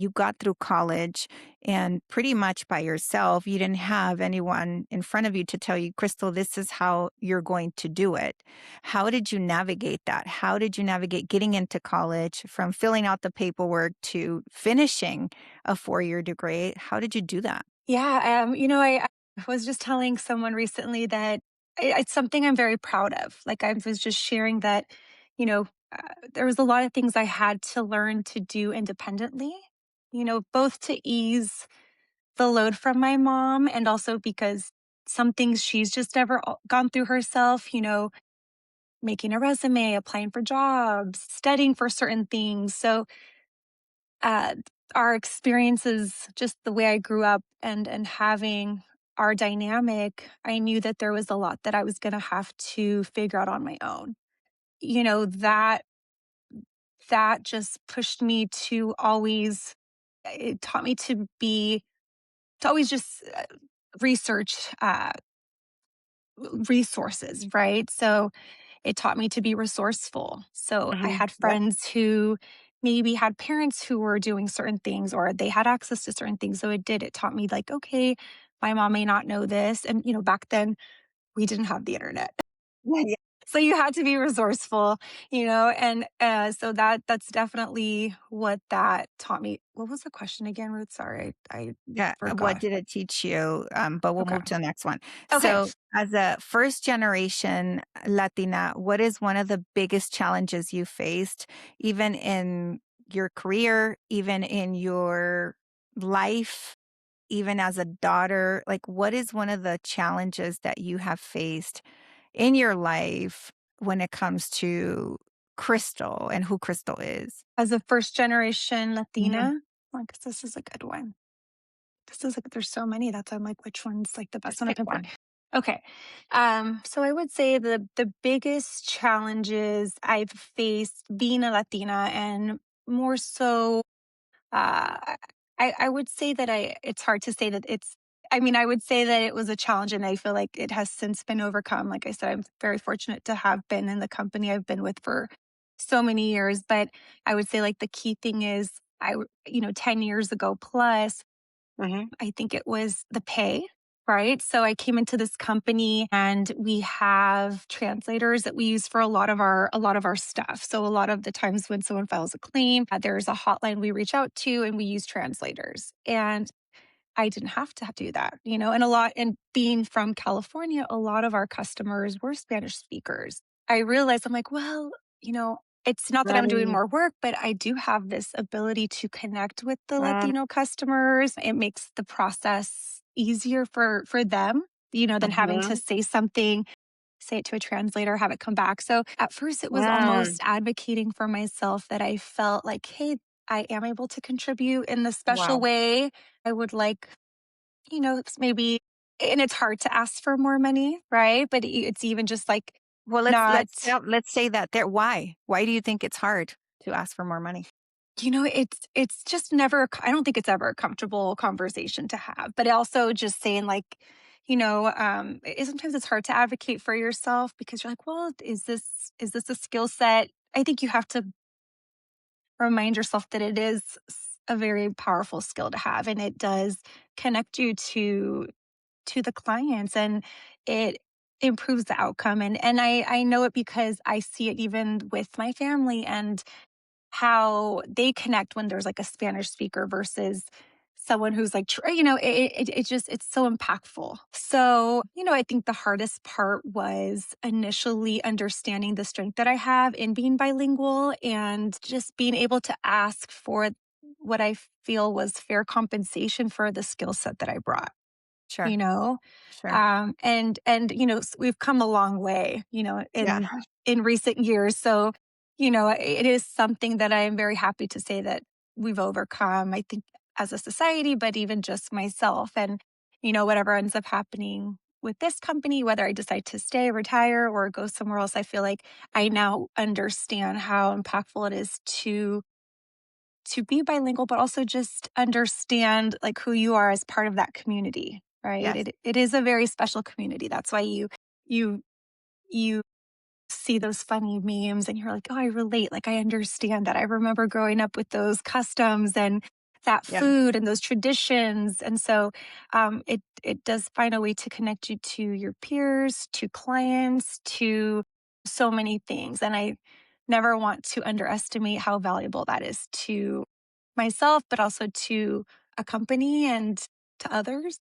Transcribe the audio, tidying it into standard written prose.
you got through college and pretty much by yourself. You didn't have anyone in front of you to tell you, Crystal, this is how you're going to do it. How did you navigate that? How did you navigate getting into college from filling out the paperwork to finishing a 4-year degree? How did you do that? Yeah, I was just telling someone recently that it's something I'm very proud of. Like I was just sharing that, you know, there was a lot of things I had to learn to do independently, both to ease the load from my mom and also because some things she's just never gone through herself, making a resume, applying for jobs, studying for certain things. So uh, our experiences, just the way I grew up and having our dynamic, I knew that there was a lot that I was going to have to figure out on my own. You know, that just pushed me to always it taught me to always just research resources, right? So it taught me to be resourceful. So I Mhm. had Yep. friends who maybe had parents who were doing certain things or they had access to certain things. So it taught me like, okay, my mom may not know this. And, back then we didn't have the internet. Yeah. So you had to be resourceful, and so that's definitely what that taught me. What was the question again, Ruth? Sorry, I Yeah, what forgot. did it teach you? But we'll Okay. move to the next one. Okay. So, as a first generation Latina, what is one of the biggest challenges you faced, even in your career, even in your life, even as a daughter? Like, what is one of the challenges that you have faced in your life when it comes to Crystal and who Crystal is? As a first generation Mhm. Latina, I guess this is a good one. This is like there's so many. That's why I'm like, which one's like the best Just one to pick pinpoint? one. Okay. So I would say the biggest challenges I've faced being a Latina and more so I would say that it's hard to say that I mean, I would say that it was a challenge and I feel like it has since been overcome. Like I said, I'm very fortunate to have been in the company I've been with for so many years. But I would say like the key thing is 10 years ago plus, Mhm. I think it was the pay, right? So I came into this company and we have translators that we use for a lot of our stuff. So a lot of the times when someone files a claim, there's a hotline we reach out to and we use translators. And I didn't have to do that, and being from California, a lot of our customers were Spanish speakers. I realized I'm like, well, it's not that I'm doing Right. more work, but I do have this ability to connect with the Mm, Latino customers. It makes the process easier for them, than having to mhm. say something, say it to a translator, have it come back. So at first it was almost Mm. advocating for myself that I felt like, hey, I am able to contribute in this special Wow. way. I would like it's maybe and it's hard to ask for more money, right? But it's even just like Well, not let's say that there why? Why do you think it's hard to ask for more money? it's just never I don't think it's ever a comfortable conversation to have. But also just saying like, sometimes it's hard to advocate for yourself because you're like, well, is this a skill set? I think you have to remind yourself that it is a very powerful skill to have and it does connect you to the clients and it improves the outcome and I know it because I see it even with my family and how they connect when there's like a Spanish speaker versus someone who's like it just it's so impactful. So I think the hardest part was initially understanding the strength that I have in being bilingual and just being able to ask for what I feel was fair compensation for the skill set that I brought you Sure, know sure. and we've come a long way Yeah, in recent years. So it is something that I am very happy to say that we've overcome, I think, as a society, but even just myself and whatever ends up happening with this company, whether I decide to stay, retire, or go somewhere else, I feel like I now understand how impactful it is to be bilingual, but also just understand like who you are as part of that community, right? yes. It is a very special community. That's why you you see those funny memes and you're like, oh, I relate. Like I understand that. I remember growing up with those customs and that Yeah. food and those traditions. And so it does find a way to connect you to your peers, to clients, to so many things. And I never want to underestimate how valuable that is to myself, but also to a company and to others.